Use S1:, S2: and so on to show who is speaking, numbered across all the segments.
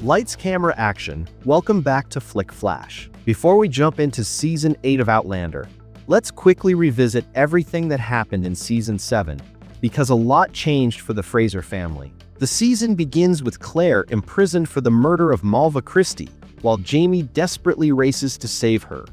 S1: Lights, camera, action. Welcome back to Flick Flash. Before we jump into Season 8 of Outlander, let's quickly revisit everything that happened in Season 7, because a lot changed for the Fraser family. The season begins with Claire imprisoned for the murder of Malva Christie, while Jamie desperately races to save her.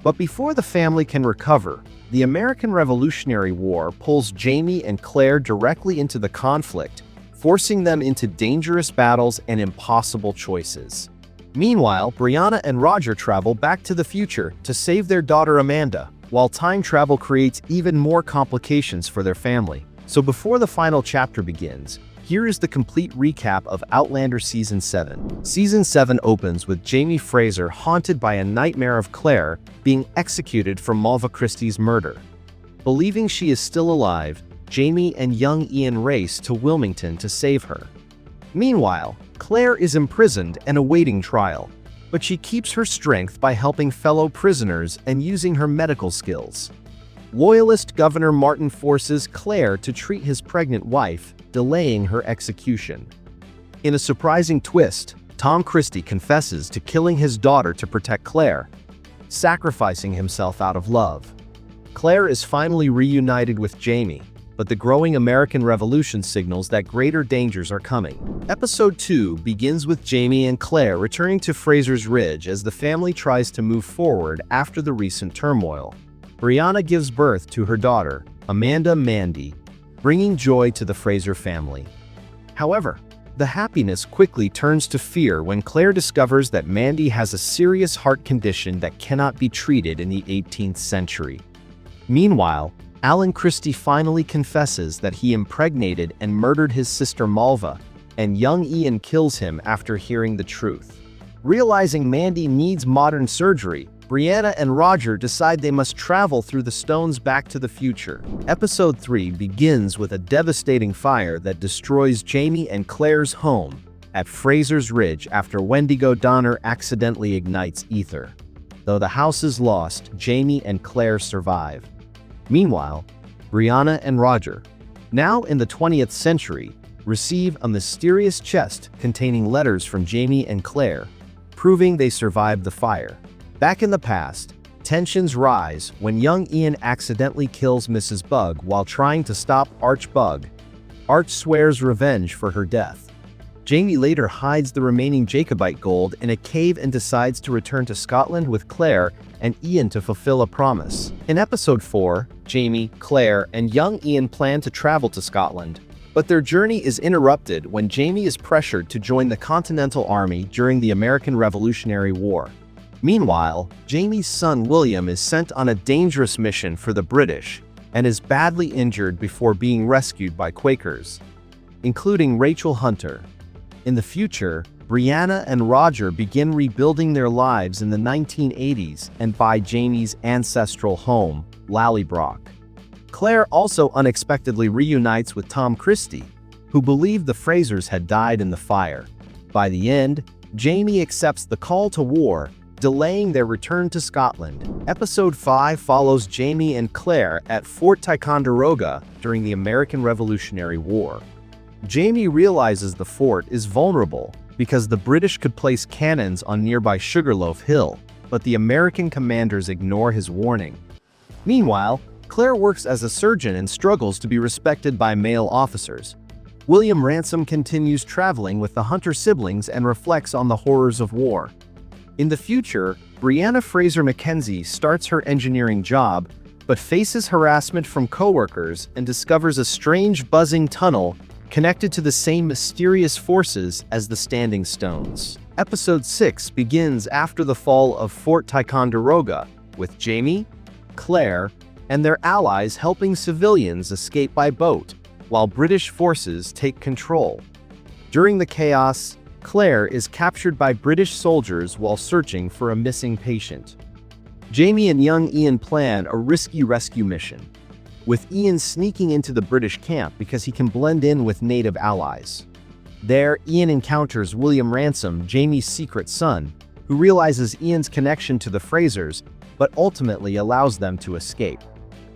S1: But before the family can recover, the American Revolutionary War pulls Jamie and Claire directly into the conflict, forcing them into dangerous battles and impossible choices. Meanwhile, Brianna and Roger travel back to the future to save their daughter Amanda, while time travel creates even more complications for their family. So before the final chapter begins, here is the complete recap of Outlander Season 7. Season 7 opens with Jamie Fraser haunted by a nightmare of Claire being executed for Malva Christie's murder. Believing she is still alive, Jamie and young Ian race to Wilmington to save her. Meanwhile, Claire is imprisoned and awaiting trial, but she keeps her strength by helping fellow prisoners and using her medical skills. Loyalist Governor Martin forces Claire to treat his pregnant wife, delaying her execution. In a surprising twist, Tom Christie confesses to killing his daughter to protect Claire, sacrificing himself out of love. Claire is finally reunited with Jamie, but the growing American Revolution signals that greater dangers are coming. Episode 2 begins with Jamie and Claire returning to Fraser's Ridge as the family tries to move forward after the recent turmoil. Brianna gives birth to her daughter, Amanda Mandy, bringing joy to the Fraser family. However, the happiness quickly turns to fear when Claire discovers that Mandy has a serious heart condition that cannot be treated in the 18th century. Meanwhile, Alan Christie finally confesses that he impregnated and murdered his sister Malva, and young Ian kills him after hearing the truth. Realizing Mandy needs modern surgery, Brianna and Roger decide they must travel through the stones back to the future. Episode 3 begins with a devastating fire that destroys Jamie and Claire's home at Fraser's Ridge after Wendigo Donner accidentally ignites ether. Though the house is lost, Jamie and Claire survive. Meanwhile, Brianna and Roger, now in the 20th century, receive a mysterious chest containing letters from Jamie and Claire, proving they survived the fire. Back in the past, tensions rise when young Ian accidentally kills Mrs. Bug while trying to stop Arch Bug. Arch swears revenge for her death. Jamie later hides the remaining Jacobite gold in a cave and decides to return to Scotland with Claire and Ian to fulfill a promise. In Episode 4, Jamie, Claire, and young Ian plan to travel to Scotland, but their journey is interrupted when Jamie is pressured to join the Continental Army during the American Revolutionary War. Meanwhile, Jamie's son William is sent on a dangerous mission for the British and is badly injured before being rescued by Quakers, including Rachel Hunter. In the future, Brianna and Roger begin rebuilding their lives in the 1980s and buy Jamie's ancestral home, Lallybroch. Claire also unexpectedly reunites with Tom Christie, who believed the Frasers had died in the fire. By the end, Jamie accepts the call to war, delaying their return to Scotland. Episode 5 follows Jamie and Claire at Fort Ticonderoga during the American Revolutionary War. Jamie realizes the fort is vulnerable because the British could place cannons on nearby Sugarloaf Hill, but the American commanders ignore his warning. Meanwhile, Claire works as a surgeon and struggles to be respected by male officers. William Ransom continues traveling with the Hunter siblings and reflects on the horrors of war. In the future, Brianna Fraser Mackenzie starts her engineering job, but faces harassment from coworkers and discovers a strange buzzing tunnel connected to the same mysterious forces as the Standing Stones. Episode 6 begins after the fall of Fort Ticonderoga, with Jamie, Claire, and their allies helping civilians escape by boat, while British forces take control. During the chaos, Claire is captured by British soldiers while searching for a missing patient. Jamie and young Ian plan a risky rescue mission, with Ian sneaking into the British camp because he can blend in with native allies. There, Ian encounters William Ransom, Jamie's secret son, who realizes Ian's connection to the Frasers, but ultimately allows them to escape.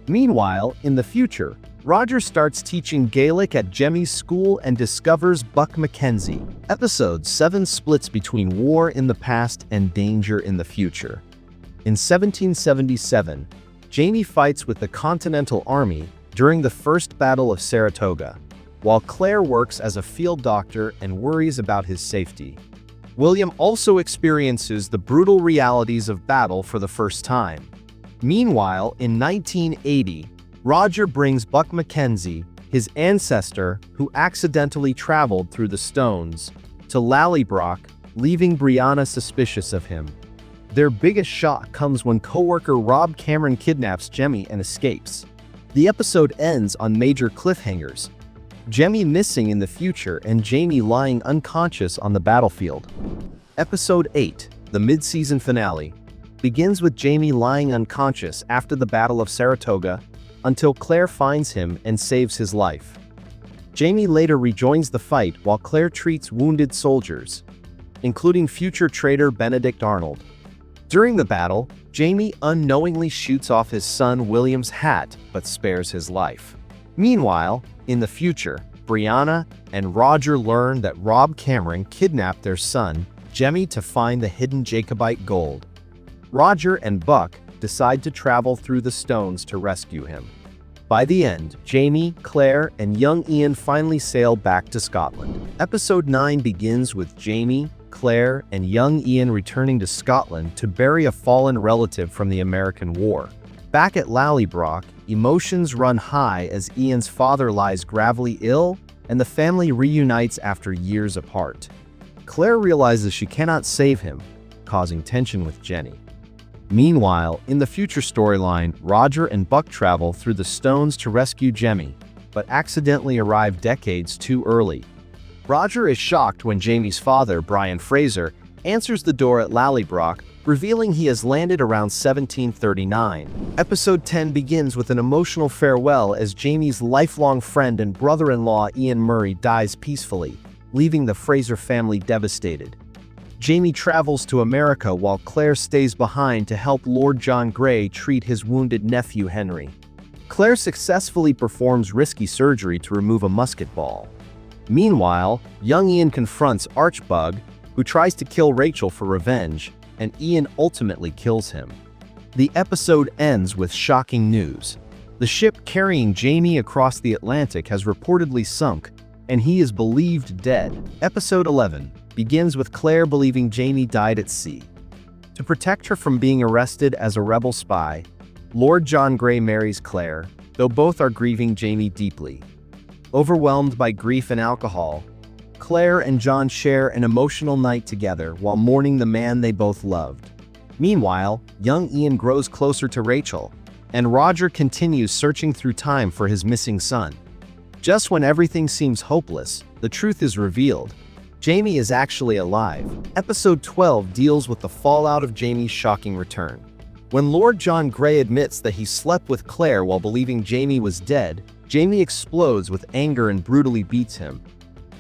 S1: Meanwhile, in the future, Roger starts teaching Gaelic at Jemmy's school and discovers Buck Mackenzie. Episode 7 splits between war in the past and danger in the future. In 1777, Jamie fights with the Continental Army during the First Battle of Saratoga, while Claire works as a field doctor and worries about his safety. William also experiences the brutal realities of battle for the first time. Meanwhile, in 1980, Roger brings Buck Mackenzie, his ancestor who accidentally traveled through the stones, to Lallybroch, leaving Brianna suspicious of him. Their biggest shock comes when co-worker Rob Cameron kidnaps Jemmy and escapes. The episode ends on major cliffhangers: Jemmy missing in the future and Jamie lying unconscious on the battlefield. Episode 8, the mid-season finale, begins with Jamie lying unconscious after the Battle of Saratoga until Claire finds him and saves his life. Jamie later rejoins the fight while Claire treats wounded soldiers, including future traitor Benedict Arnold. During the battle, Jamie unknowingly shoots off his son William's hat but spares his life. Meanwhile, in the future, Brianna and Roger learn that Rob Cameron kidnapped their son, Jemmy, to find the hidden Jacobite gold. Roger and Buck decide to travel through the stones to rescue him. By the end, Jamie, Claire, and young Ian finally sail back to Scotland. Episode 9 begins with Jamie, Claire, and young Ian returning to Scotland to bury a fallen relative from the American War. Back at Lallybroch, emotions run high as Ian's father lies gravely ill and the family reunites after years apart. Claire realizes she cannot save him, causing tension with Jenny. Meanwhile, in the future storyline, Roger and Buck travel through the stones to rescue Jemmy, but accidentally arrive decades too early. Roger is shocked when Jamie's father, Brian Fraser, answers the door at Lallybroch, revealing he has landed around 1739. Episode 10 begins with an emotional farewell as Jamie's lifelong friend and brother-in-law Ian Murray dies peacefully, leaving the Fraser family devastated. Jamie travels to America while Claire stays behind to help Lord John Grey treat his wounded nephew Henry. Claire successfully performs risky surgery to remove a musket ball. Meanwhile, young Ian confronts Archbug, who tries to kill Rachel for revenge, and Ian ultimately kills him. The episode ends with shocking news. The ship carrying Jamie across the Atlantic has reportedly sunk, and he is believed dead. Episode 11 begins with Claire believing Jamie died at sea. To protect her from being arrested as a rebel spy, Lord John Grey marries Claire, though both are grieving Jamie deeply. Overwhelmed by grief and alcohol, Claire and John share an emotional night together while mourning the man they both loved. Meanwhile, young Ian grows closer to Rachel, and Roger continues searching through time for his missing son. Just when everything seems hopeless, the truth is revealed. Jamie is actually alive. Episode 12 deals with the fallout of Jamie's shocking return. When Lord John Grey admits that he slept with Claire while believing Jamie was dead, Jamie explodes with anger and brutally beats him.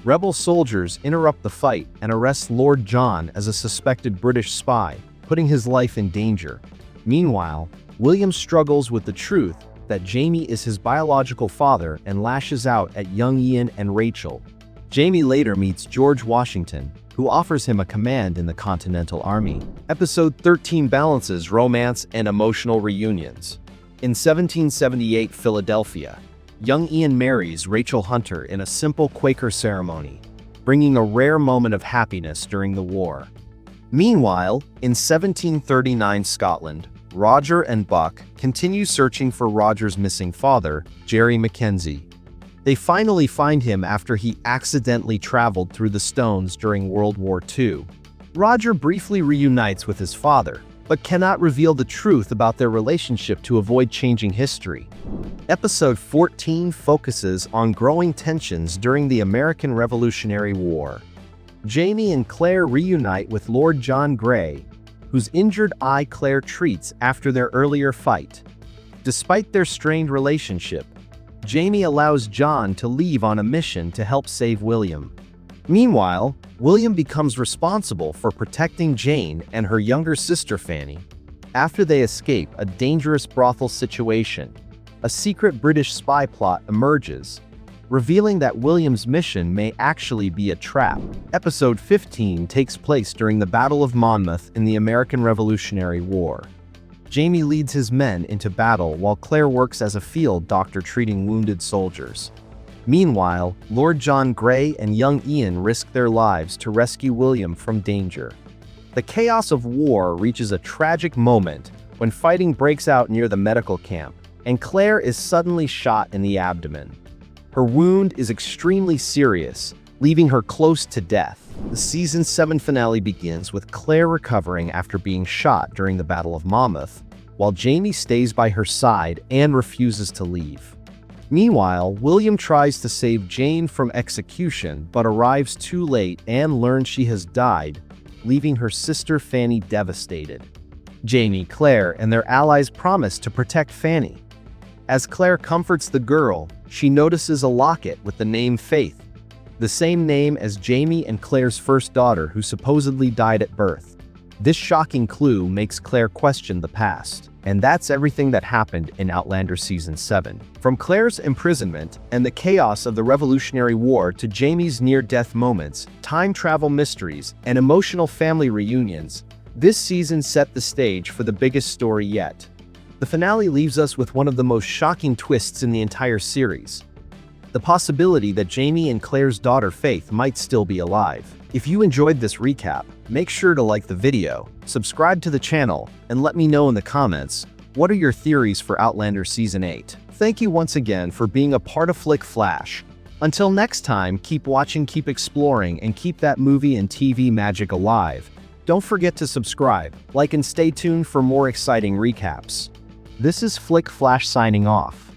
S1: Rebel soldiers interrupt the fight and arrest Lord John as a suspected British spy, putting his life in danger. Meanwhile, William struggles with the truth that Jamie is his biological father and lashes out at young Ian and Rachel. Jamie later meets George Washington, who offers him a command in the Continental Army. Episode 13 balances romance and emotional reunions. In 1778 Philadelphia, young Ian marries Rachel Hunter in a simple Quaker ceremony, bringing a rare moment of happiness during the war. Meanwhile, in 1739 Scotland, Roger and Buck continue searching for Roger's missing father, Jerry Mackenzie. They finally find him after he accidentally traveled through the stones during World War II. Roger briefly reunites with his father, but cannot reveal the truth about their relationship to avoid changing history. Episode 14 focuses on growing tensions during the American Revolutionary War. Jamie and Claire reunite with Lord John Grey, whose injured eye Claire treats after their earlier fight. Despite their strained relationship, Jamie allows John to leave on a mission to help save William. Meanwhile, William becomes responsible for protecting Jane and her younger sister Fanny after they escape a dangerous brothel situation. a secret British spy plot emerges, revealing that William's mission may actually be a trap. Episode 15 takes place during the Battle of Monmouth in the American Revolutionary War. Jamie leads his men into battle while Claire works as a field doctor treating wounded soldiers. Meanwhile, Lord John Grey and young Ian risk their lives to rescue William from danger. The chaos of war reaches a tragic moment when fighting breaks out near the medical camp, and Claire is suddenly shot in the abdomen. Her wound is extremely serious, leaving her close to death. The Season 7 finale begins with Claire recovering after being shot during the Battle of Monmouth, while Jamie stays by her side and refuses to leave. Meanwhile, William tries to save Jane from execution but arrives too late and learns she has died, leaving her sister Fanny devastated. Jamie, Claire, and their allies promise to protect Fanny. As Claire comforts the girl, she notices a locket with the name Faith, the same name as Jamie and Claire's first daughter who supposedly died at birth. This shocking clue makes Claire question the past. And that's everything that happened in Outlander Season 7. From Claire's imprisonment and the chaos of the Revolutionary War to Jamie's near-death moments, time travel mysteries, and emotional family reunions, this season set the stage for the biggest story yet. The finale leaves us with one of the most shocking twists in the entire series: the possibility that Jamie and Claire's daughter Faith might still be alive. If you enjoyed this recap, make sure to like the video, subscribe to the channel, and let me know in the comments, what are your theories for Outlander Season 8? Thank you once again for being a part of Flick Flash. Until next time, keep watching, keep exploring, and keep that movie and TV magic alive. Don't forget to subscribe, like, and stay tuned for more exciting recaps. This is Flick Flash signing off.